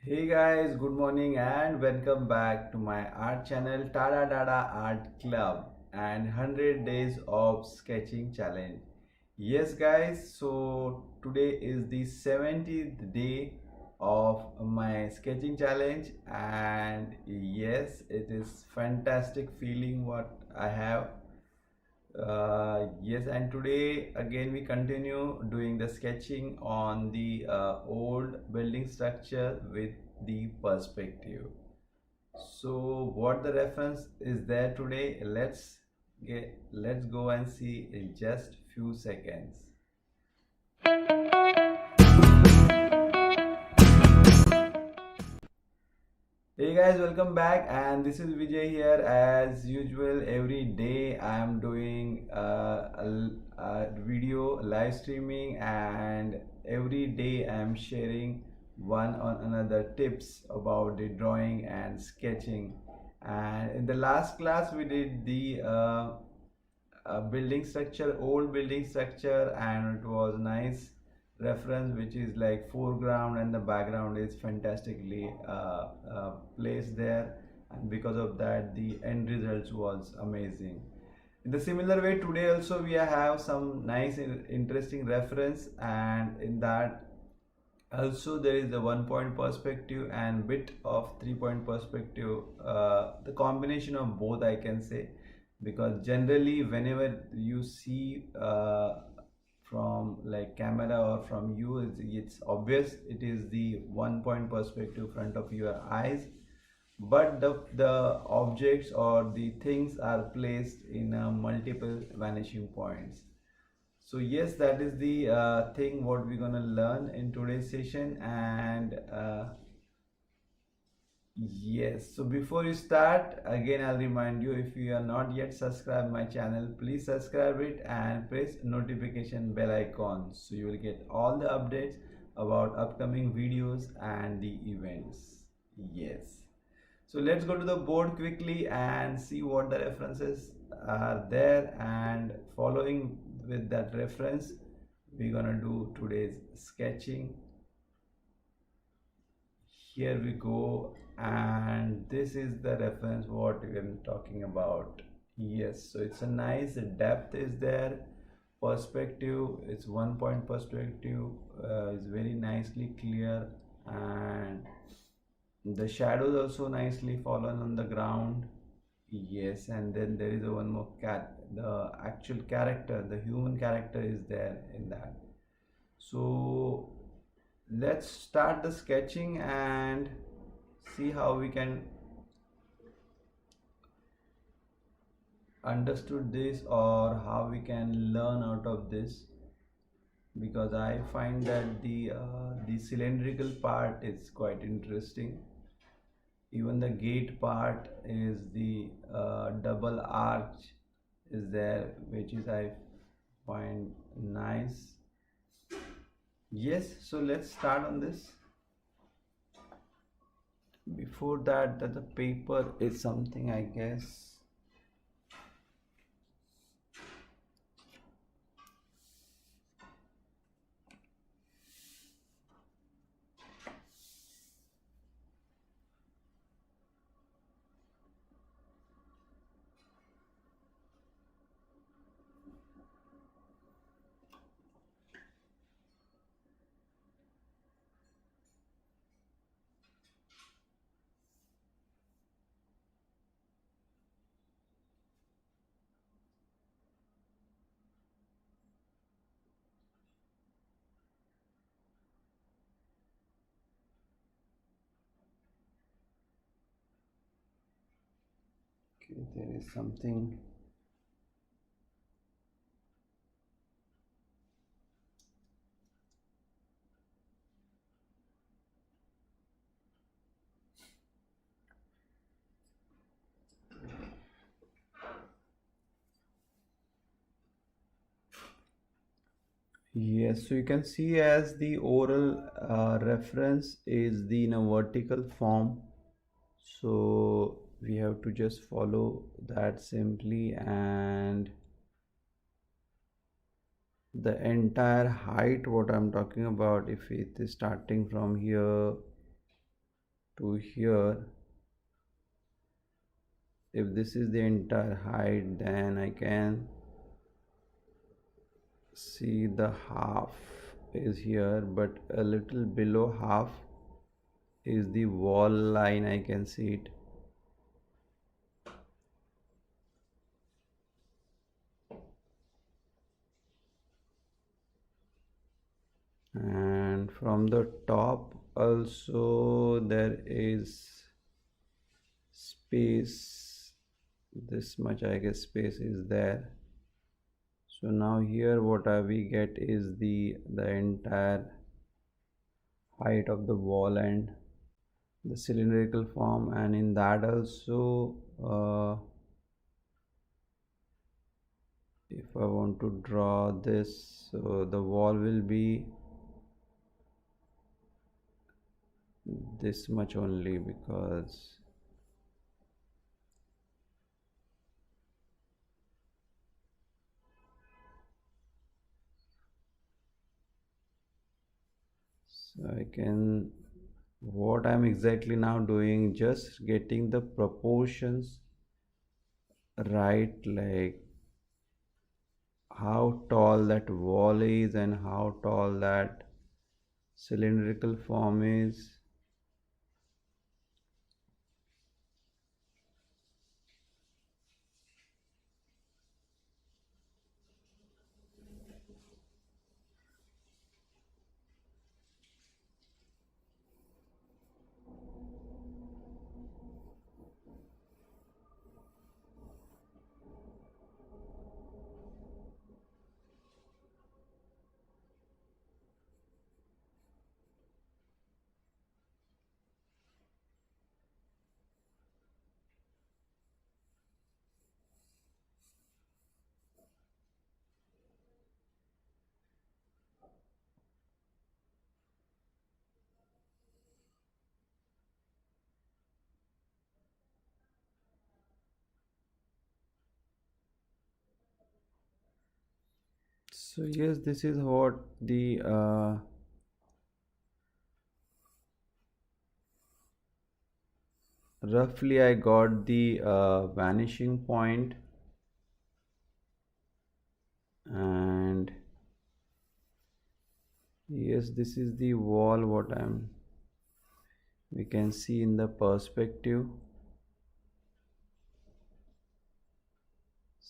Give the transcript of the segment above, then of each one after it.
Hey guys, good morning and welcome back to my art channel Art Club and 100 days of sketching challenge. Yes guys, so today is the 70th day of my sketching challenge, and yes, it is fantastic feeling what I have. Yes, and today again we continue doing the sketching on the old building structure with the perspective. So what the reference is there today? Let's go and see in just few seconds. Hey guys, welcome back, and this is Vijay here. As usual, every day I am doing a video live streaming, and every day I am sharing one on another tips about the drawing and sketching. And in the last class we did the building structure, old building structure, and it was nice reference, which is like foreground and the background is fantastically placed there, and because of that the end results was amazing. In the similar way, today also we have some nice interesting reference, and in that also there is the 1 point perspective and bit of 3 point perspective, the combination of both I can say, because generally whenever you see from like camera or from you, it's obvious it is the 1 point perspective front of your eyes, but the objects or the things are placed in multiple vanishing points. So yes, that is the thing what we're gonna learn in today's session. And yes, so before you start, again I'll remind you, if you are not yet subscribed my channel, please subscribe it and press notification bell icon so you will get all the updates about upcoming videos and the events. Yes, so let's go to the board quickly and see what the references are there, and following with that reference we're gonna do today's sketching. Here we go, and this is the reference what we are talking about. Yes, so it's a nice depth is there, perspective, it's 1 point perspective, is very nicely clear, and the shadows also nicely fallen on the ground. Yes, and then there is a one more the actual character, the human character is there in that. So let's start the sketching and see how we can understood this or how we can learn out of this, because I find that the cylindrical part is quite interesting. Even the gate part is the double arch is there, which is I find nice. Yes, so let's start on this. Before that, the paper is something I guess. Okay, there is something. Yes, so you can see as the oral reference is the in a vertical form, so we have to just follow that simply, and the entire height what I'm talking about, if it is starting from here to here, if this is the entire height, then I can see the half is here, but a little below half is the wall line. I can see it. And from the top also there is space, this much I guess space is there. So now here what we get is the entire height of the wall and the cylindrical form, and in that also if I want to draw this, so the wall will be this much only, because so I can, what I'm exactly now doing, just getting the proportions right, like how tall that wall is and how tall that cylindrical form is. So yes, this is what the roughly I got the vanishing point, and yes, this is the wall what we can see in the perspective.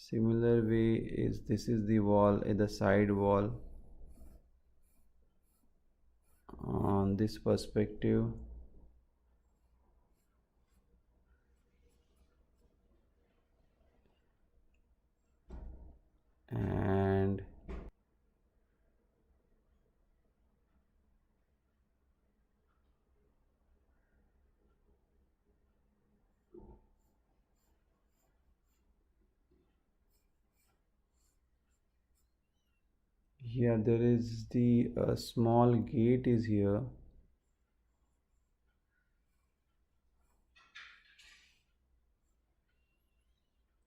Similar way is this is the wall, the side wall on this perspective. And here there is the small gate is here.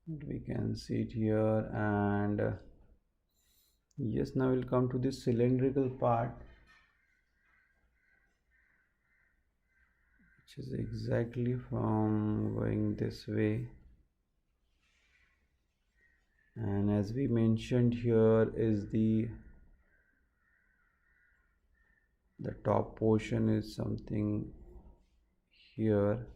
We can see it here, and yes, now we'll come to this cylindrical part, which is exactly from going this way. And as we mentioned, here is the top portion is something here.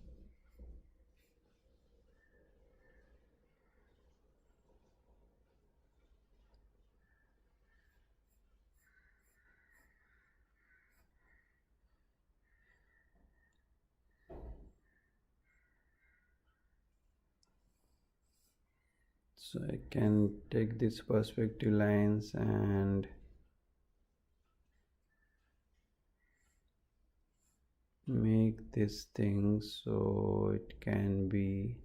So I can take these perspective lines and make this thing so it can be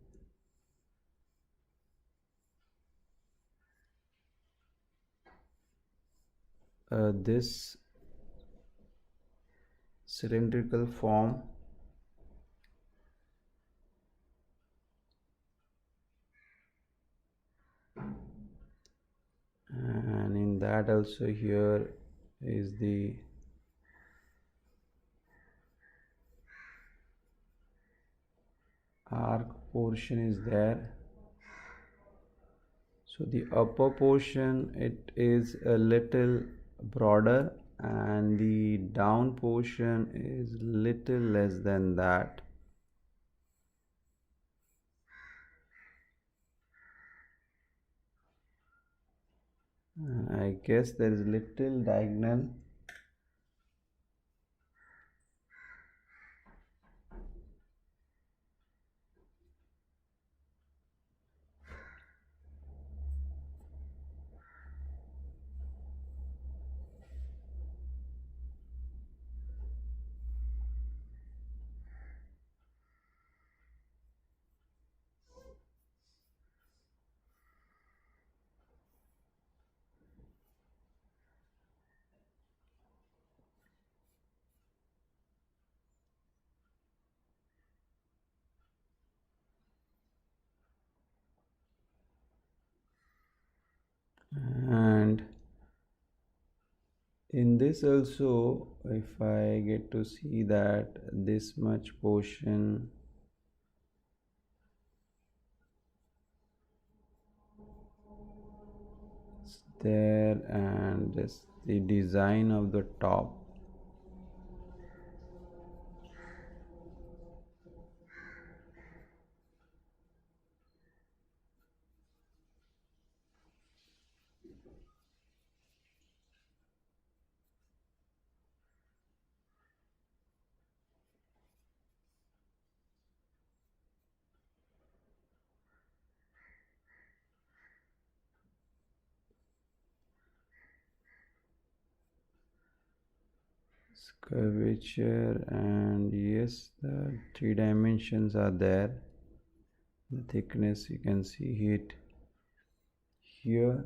this cylindrical form, and in that also here is the arc portion is there. So the upper portion, it is a little broader, and the down portion is little less than that. I guess there is little diagonal. And in this also, if I get to see that this much portion is there, and this the design of the top. Curvature, and yes, the 3 dimensions are there. The thickness, you can see it here,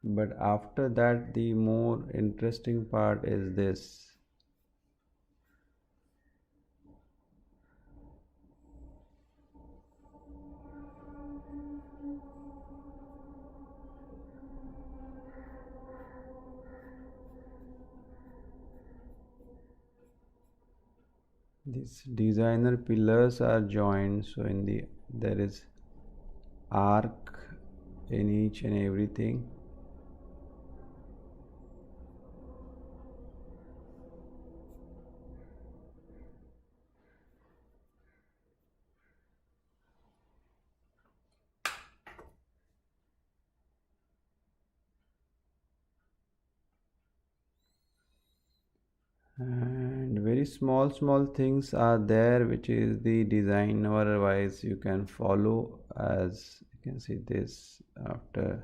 but after that the more interesting part is this. These designer pillars are joined, so in the there is arc in each and everything. And very small things are there, which is the design otherwise you can follow, as you can see this after.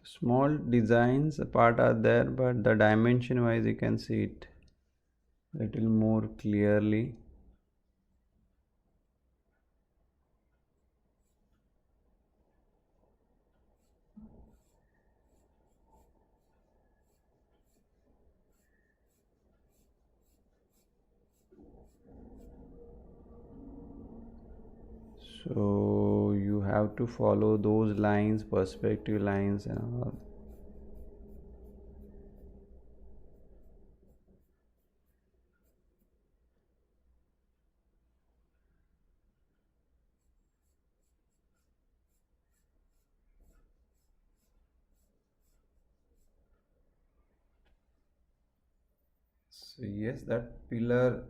Small designs apart are there, but the dimension wise you can see it little more clearly. So you have to follow those lines, perspective lines and all. So yes, that pillar,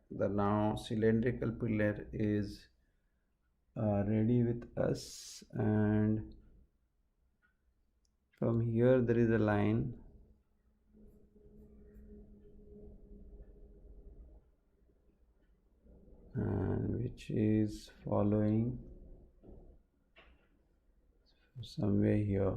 the now cylindrical pillar is ready with us, and from here there is a line, and which is following somewhere here.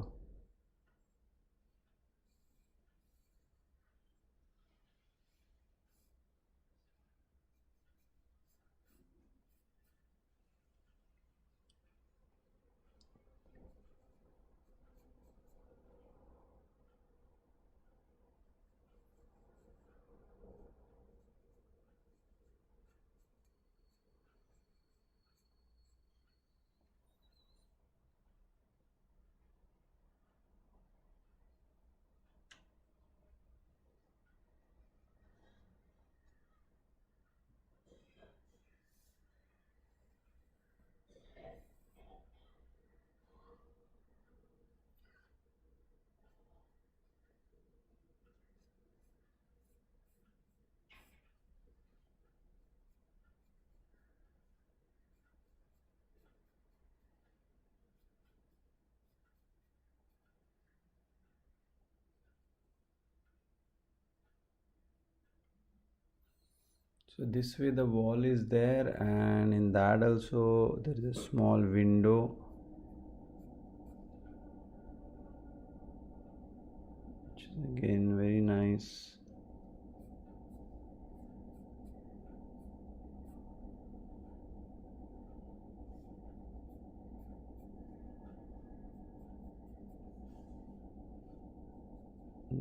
So this way the wall is there, and in that also there is a small window, which is again very nice.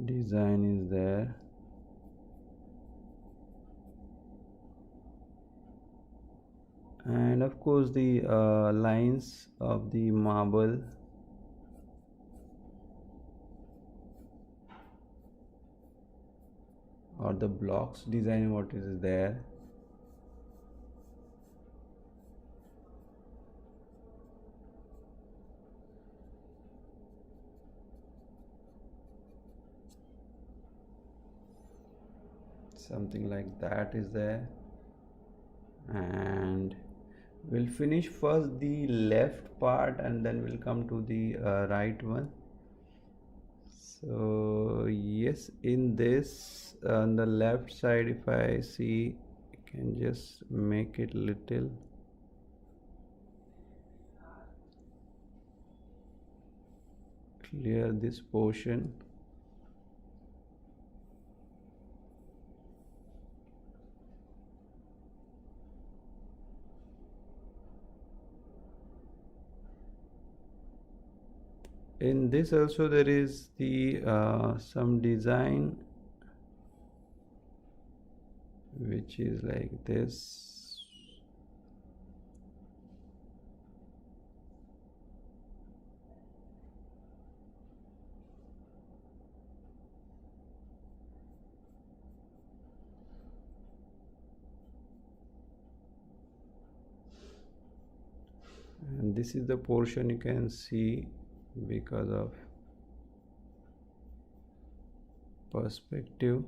Design is there. And of course the lines of the marble or the blocks design what is there. Something like that is there. And we'll finish first the left part and then we'll come to the right one. So yes, in this on the left side, if I see, I can just make it little. Clear this portion. In this also there is the some design which is like this. And this is the portion you can see because of perspective.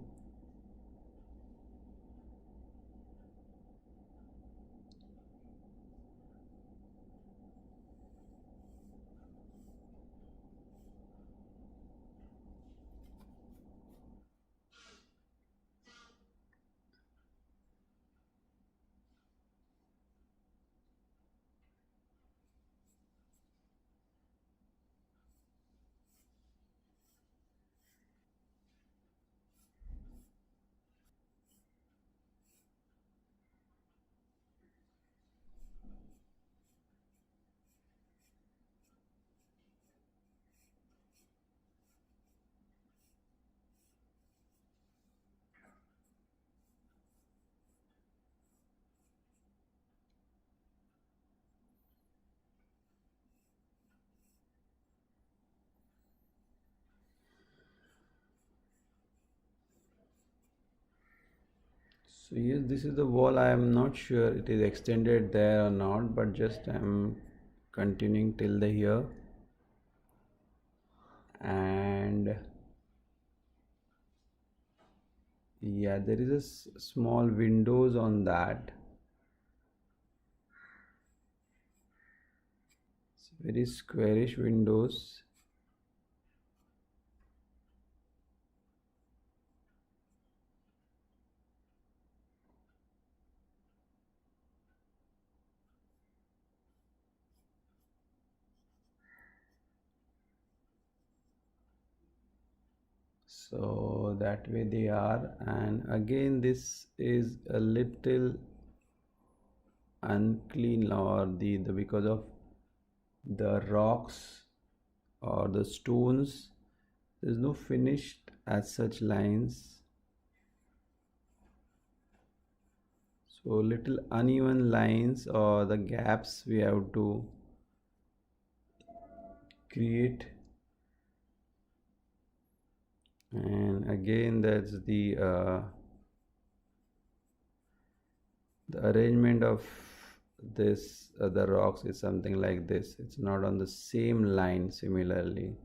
So yes, this is the wall. I am not sure it is extended there or not, but just I am continuing till the here. And yeah, there is a small windows on that. It's very squarish windows. So that way they are. And again this is a little unclean, or the because of the rocks or the stones, there's no finished as such lines, so little uneven lines or the gaps we have to create. And again that's the arrangement of this the rocks is something like this. It's not on the same line similarly.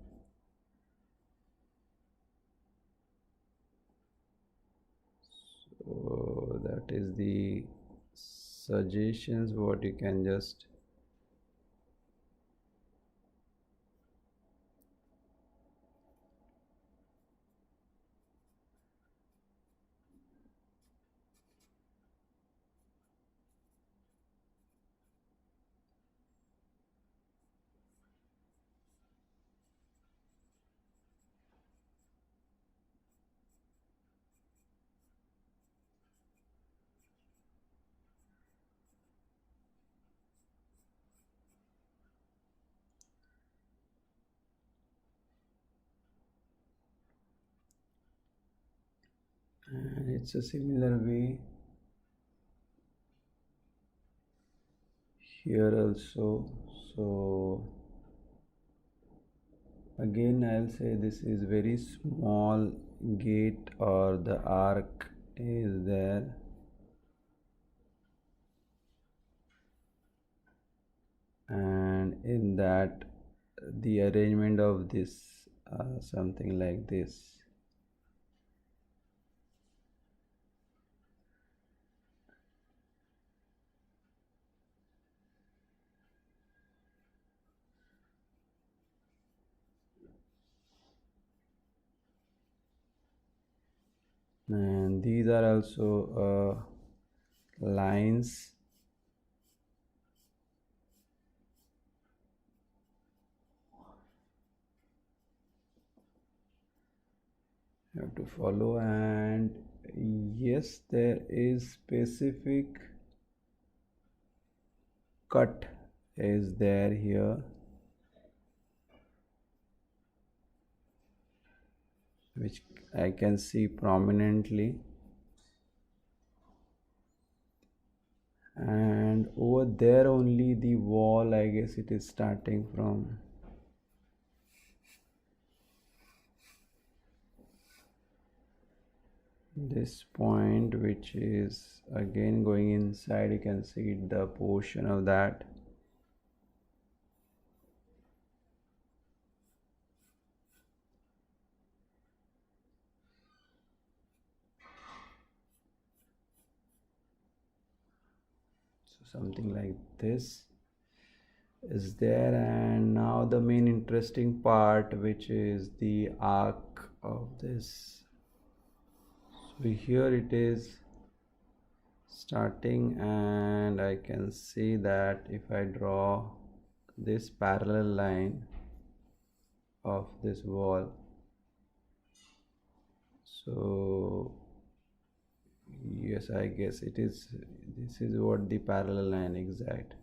So that is the suggestions what you can just It's a similar way here also. So again I'll say this is very small gate, or the arc is there, and in that the arrangement of this something like this. And these are also lines. You have to follow, and yes, there is specific cut is there here, which I can see prominently. And over there only the wall, I guess it is starting from. This point, which is again going inside, you can see the portion of that. So something like this is there. And now the main interesting part, which is the arc of this. So here it is starting, and I can see that if I draw this parallel line of this wall, so yes, I guess it is, this is what the parallel line exact.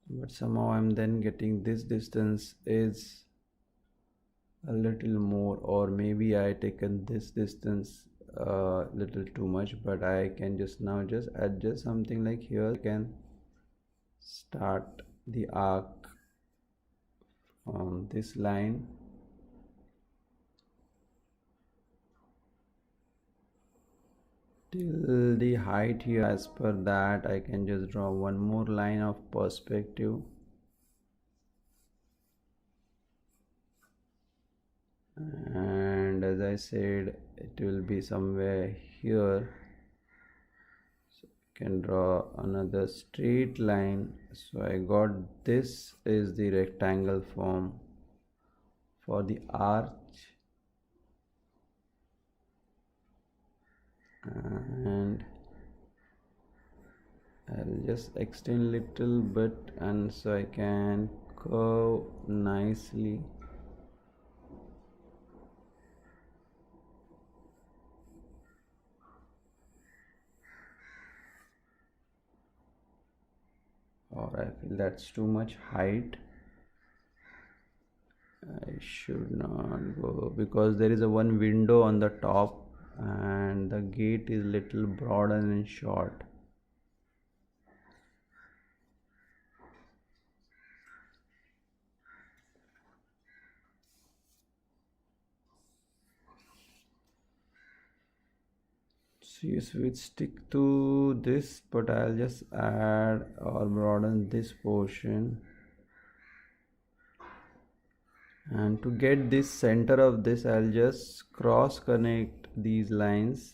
But somehow I'm then getting this distance is a little more, or maybe I taken this distance a little too much, but I can just now just adjust something like here. I can start the arc from this line till the height here. As per that, I can just draw one more line of perspective, and as I said, it will be somewhere here. So I can draw another straight line. So I got this is the rectangle form for the arch, and I'll just extend little bit, and so I can curve nicely. Or I feel that's too much height. I should not go, because there is a one window on the top, and the gate is little broad and short. So yes, we stick to this, but I'll just add or broaden this portion. And to get this center of this, I'll just cross connect these lines.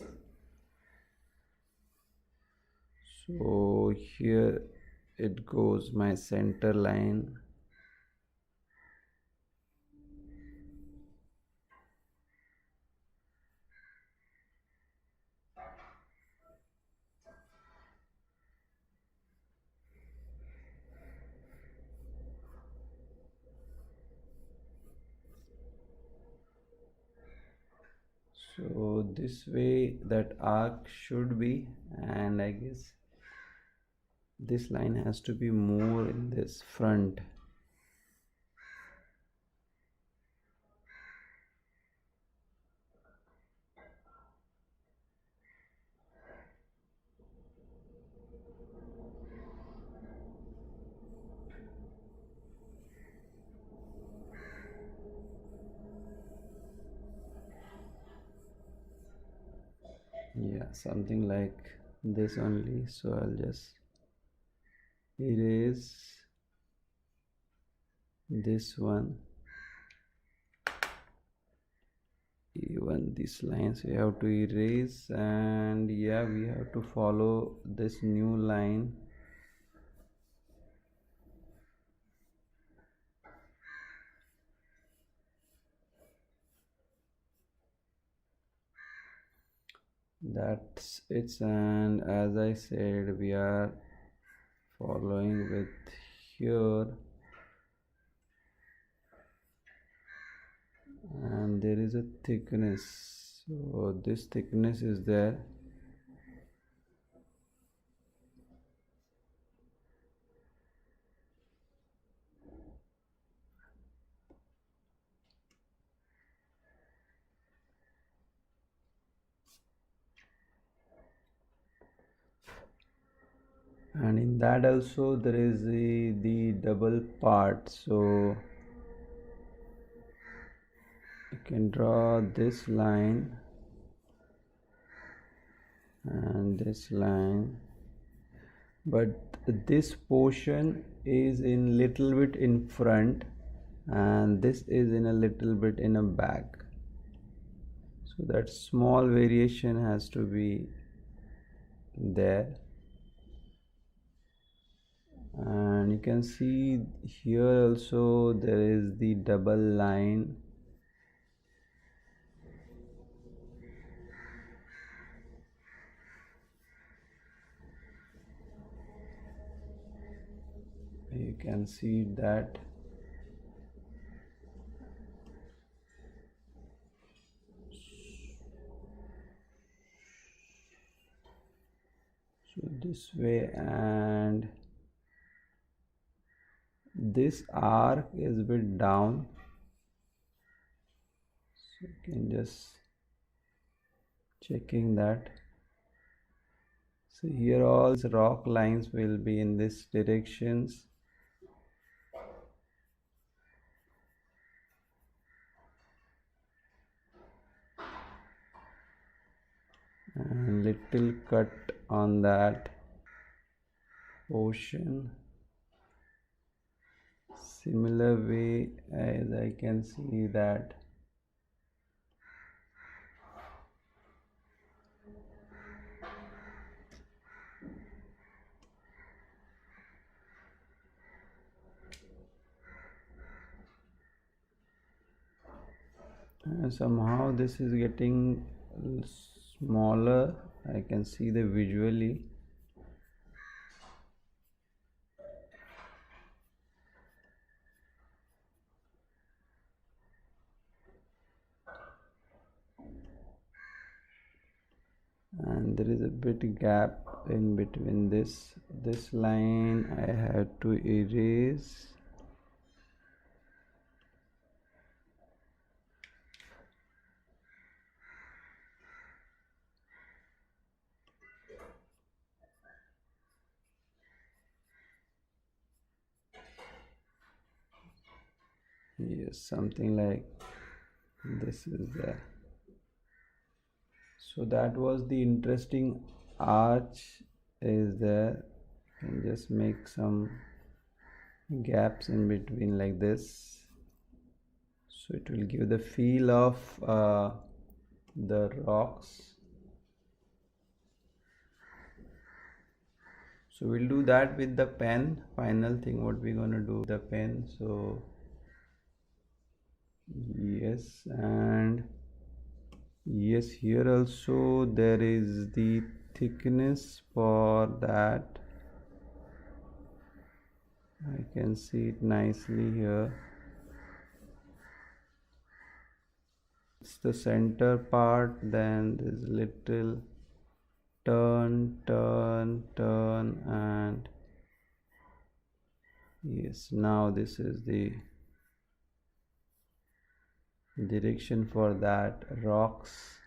So here it goes my center line. So this way that arc should be, and I guess this line has to be more in this front. yeah, something like this only. So I'll just erase this one. Even these lines we have to erase, and yeah, we have to follow this new line. That's it. And as I said, we are following with here, and there is a thickness, so this thickness is there. And in that also there is the double part, so you can draw this line and this line, but this portion is in little bit in front and this is in a little bit in a back, so that small variation has to be there. And you can see here also there is the double line. You can see that. So this way, and this arc is a bit down, so you can just checking that. So here all these rock lines will be in this directions. And little cut on that portion, similar way as I can see that. Somehow this is getting smaller, I can see the visually. And there is a bit gap in between this line I have to erase. Yes, something like this is there. So that was the interesting arch is there. You can just make some gaps in between like this, so it will give the feel of the rocks. So we'll do that with the pen. Final thing what we're gonna do with the pen. So yes, and yes, here also there is the thickness for that. I can see it nicely here. It's the center part, then there's little turn, and yes, now this is the direction for that rocks.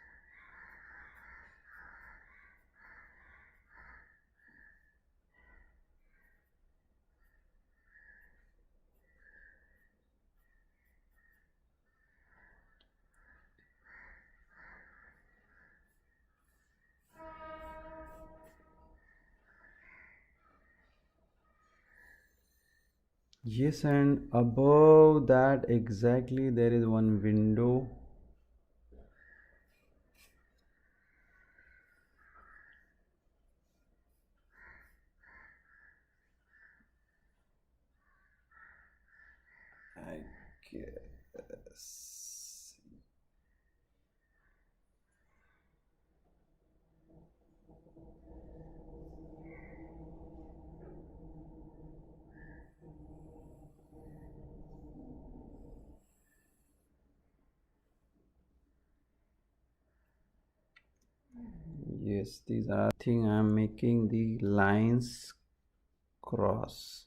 Yes, and above that exactly there is one window. I guess. Yes, these are thing I'm making the lines cross.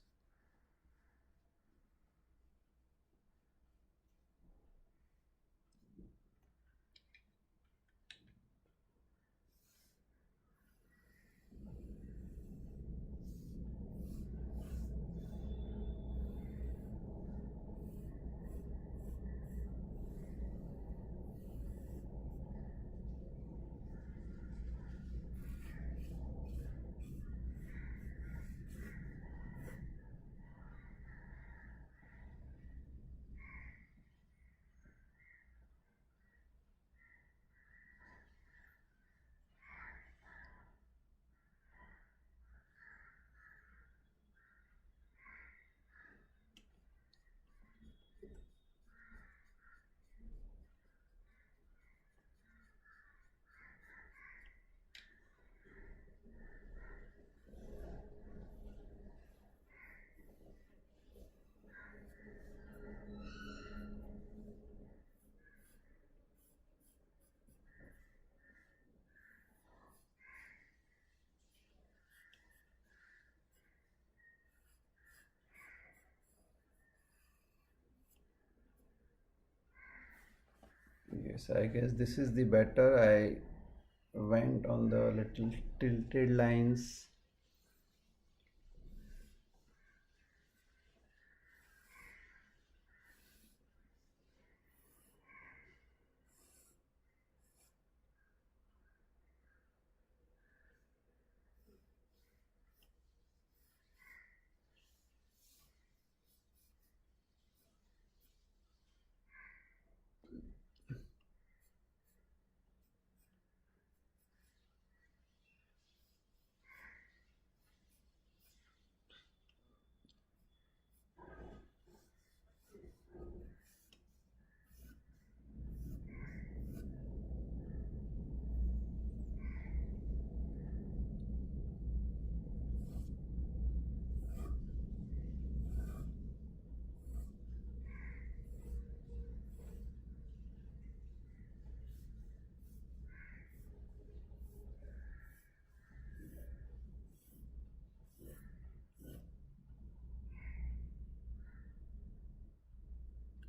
Yes, I guess this is the better. I went on the little tilted lines.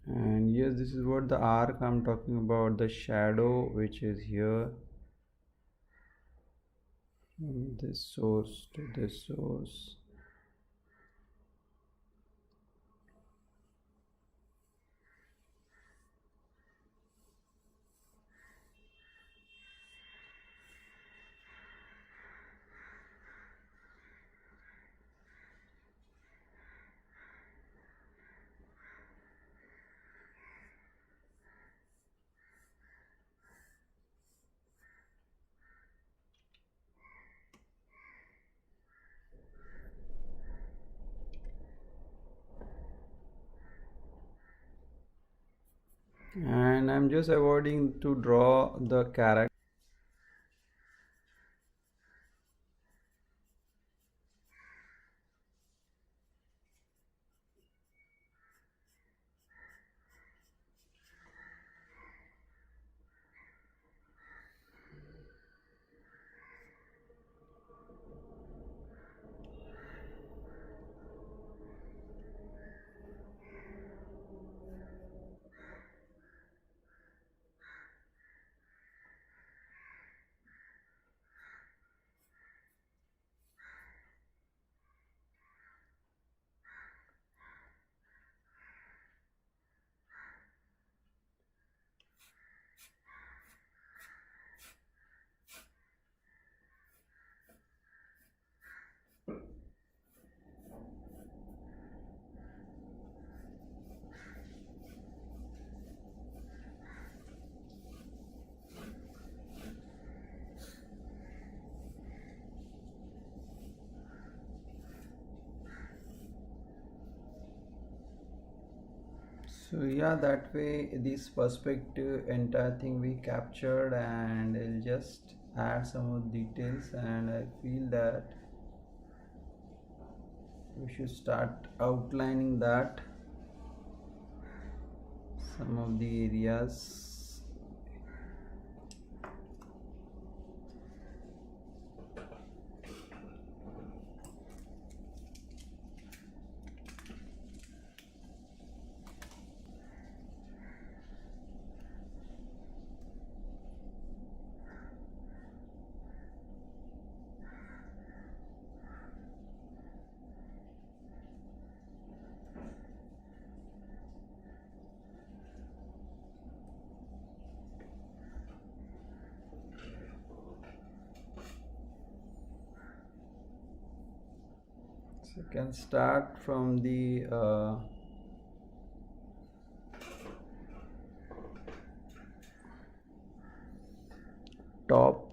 And yes, this is what the arc I'm talking about, the shadow which is here, from this source to this source. And I'm just avoiding to draw the character. So yeah, that way this perspective entire thing we captured, and I'll just add some of details, and I feel that we should start outlining that some of the areas. So you can start from the top.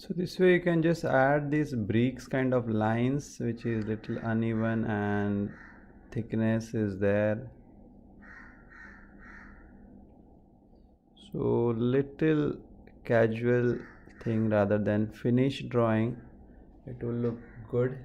So this way you can just add these bricks kind of lines which is little uneven and thickness is there. So little casual thing rather than finished drawing, it will look good.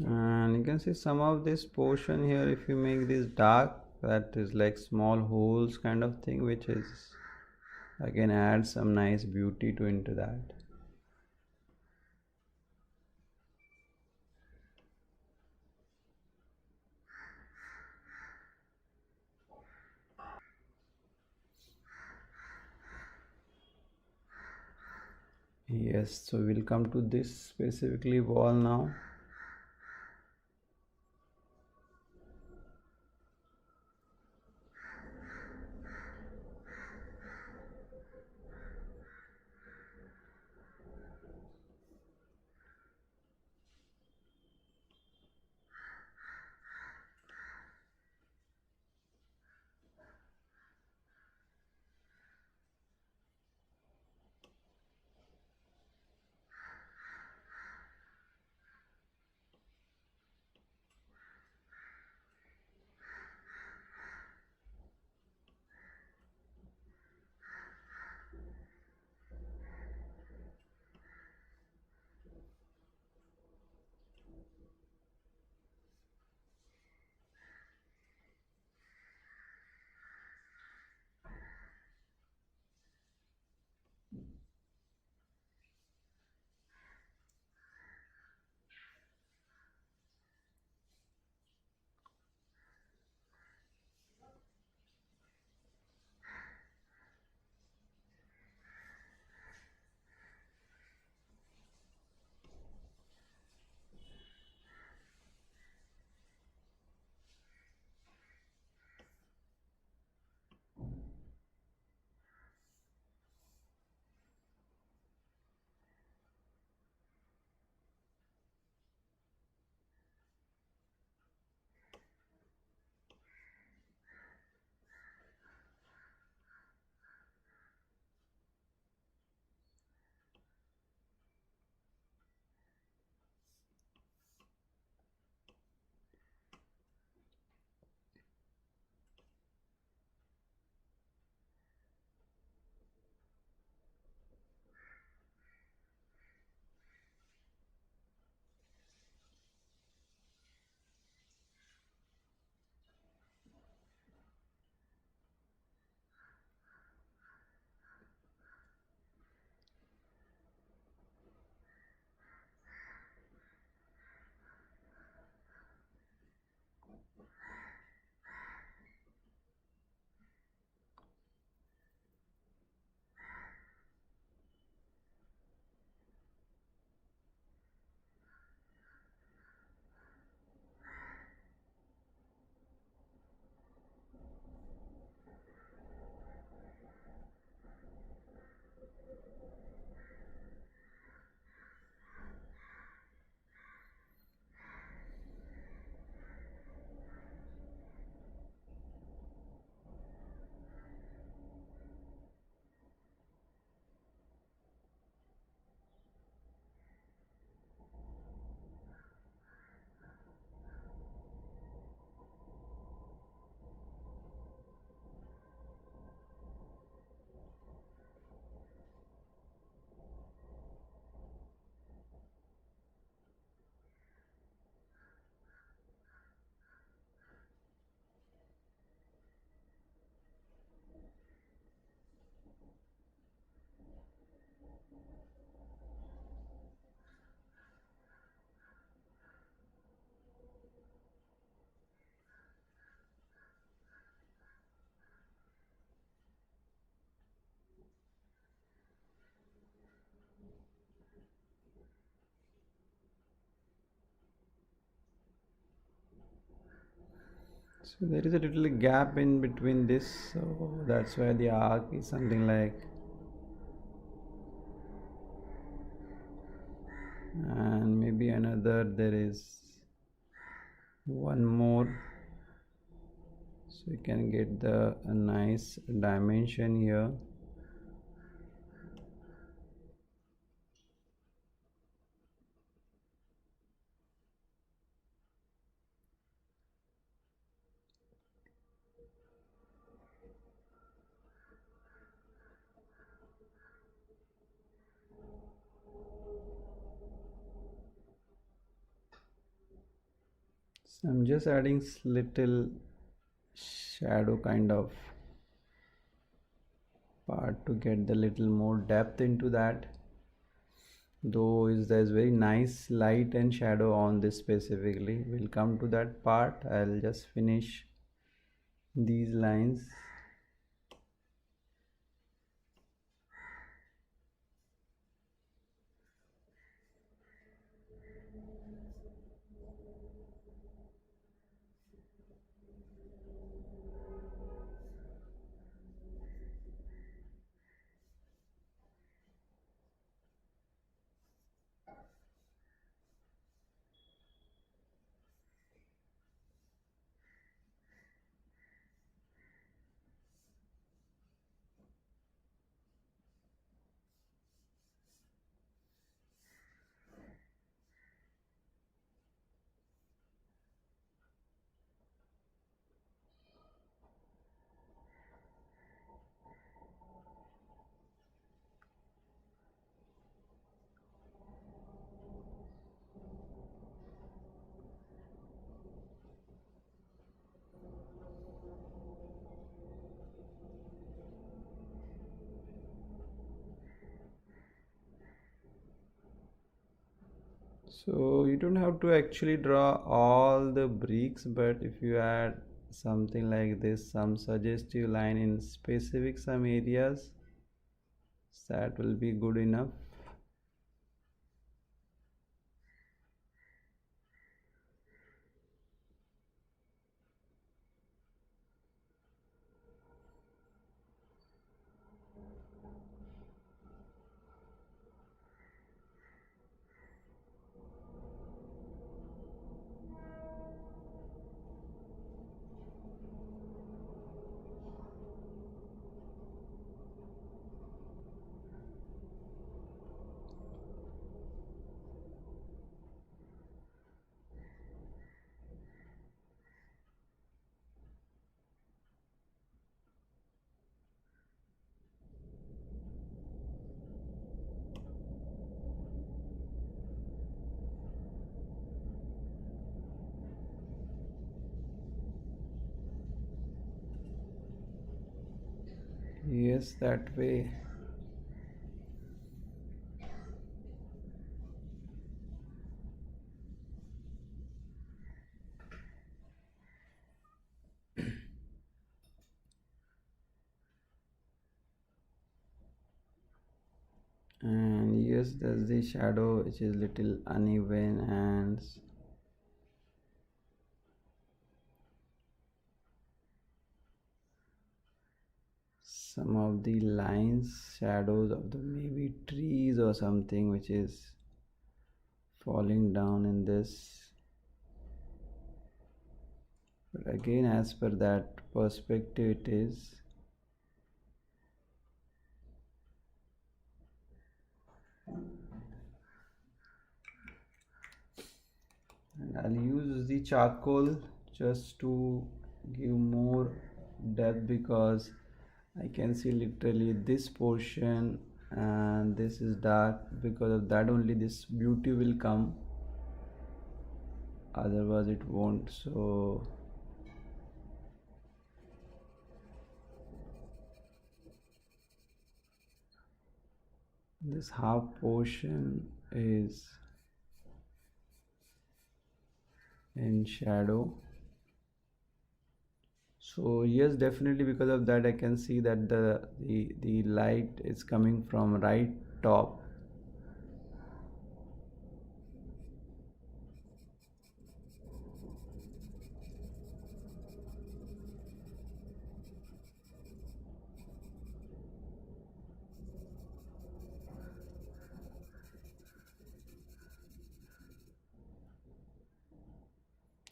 And you can see some of this portion here, if you make this dark, that is like small holes kind of thing, which is again add some nice beauty to into that. Yes, so we'll come to this specifically wall now. So there is a little gap in between this, so that's why the arc is something like, and maybe another, there is one more, so you can get the a nice dimension here. So I'm just adding little shadow kind of part to get the little more depth into that, though is there's very nice light and shadow on this specifically. We'll come to that part. I'll just finish these lines. So you don't have to actually draw all the bricks, but if you add something like this, some suggestive line in specific some areas, that will be good enough. Yes, that way. And yes, there's the shadow which is little uneven, and some of the lines, shadows of the maybe trees or something which is falling down in this. But again, as per that perspective, it is. And I'll use the charcoal just to give more depth, because I can see literally this portion and this is dark. Because of that only this beauty will come, otherwise it won't. So This half portion is in shadow. So yes, definitely because of that I can see that the light is coming from right top.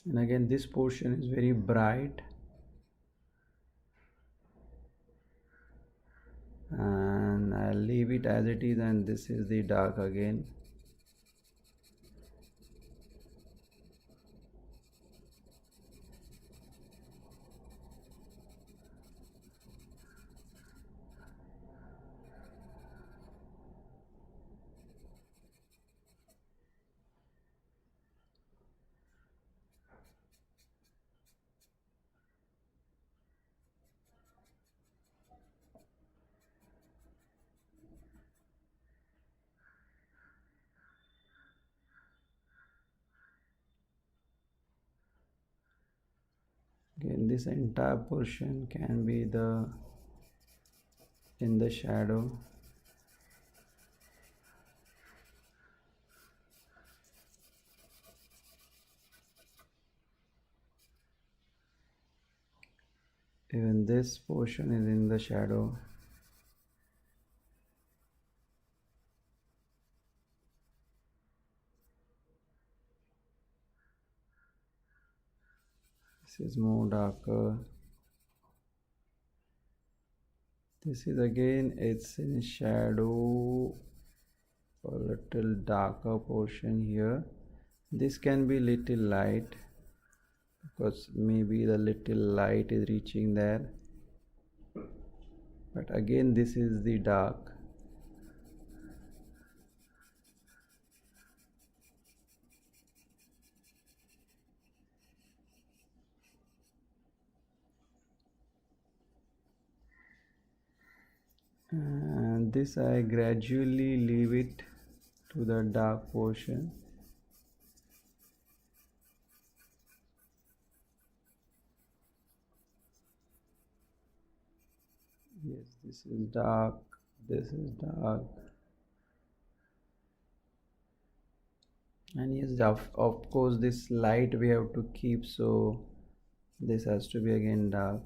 And again this portion is very bright, and I'll leave it as it is, and this is the dark again. Again this entire portion can be the in the shadow. Even this portion is in the shadow. This is more darker. This is again, it's in shadow, a little darker portion here. This can be little light because maybe the little light is reaching there, but again this is the dark. And this I gradually leave it to the dark portion. Yes, this is dark, this is dark. And yes, of course this light we have to keep, so this has to be again dark.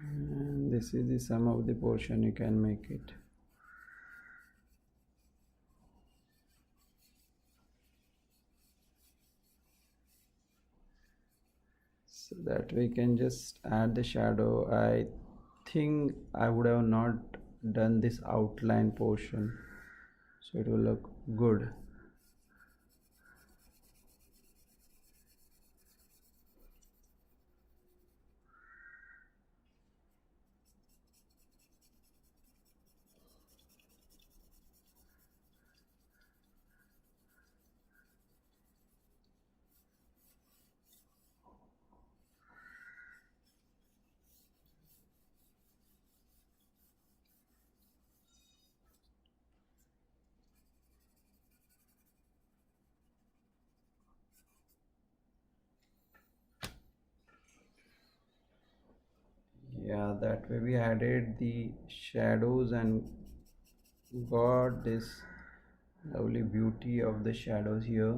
And this is the sum of the portion you can make it. So that we can just add the shadow. I think I would have not done this outline portion, so it will look good. Yeah, that way we added the shadows and got this lovely beauty of the shadows here.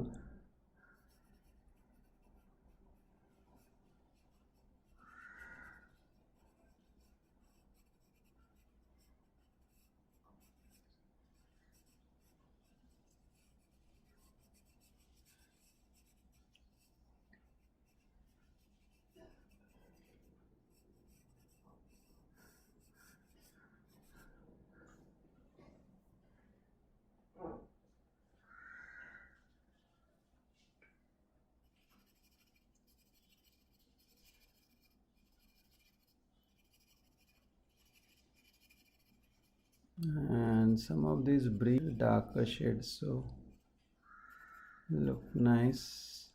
and some of these brief darker shades, so look nice.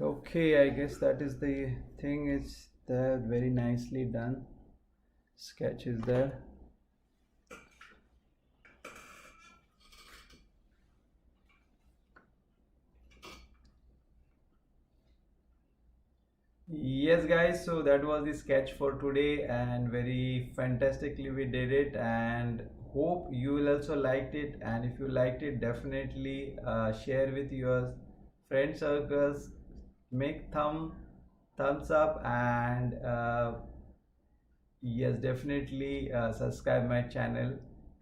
Okay, I guess that is the thing. It's there, very nicely done. Sketch is there. Yes, guys, so that was the sketch for today, and very fantastically we did it, and hope you will also liked it. And if you liked it, definitely share with your friend circles, make thumbs up, and yes, definitely subscribe my channel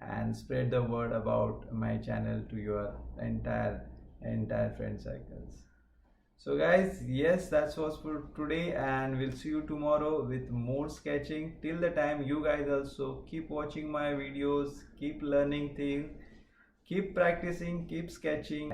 and spread the word about my channel to your entire friend circles. So guys, yes, that's was for today, and we'll see you tomorrow with more sketching. Till the time, you guys also keep watching my videos, keep learning things, keep practicing, keep sketching.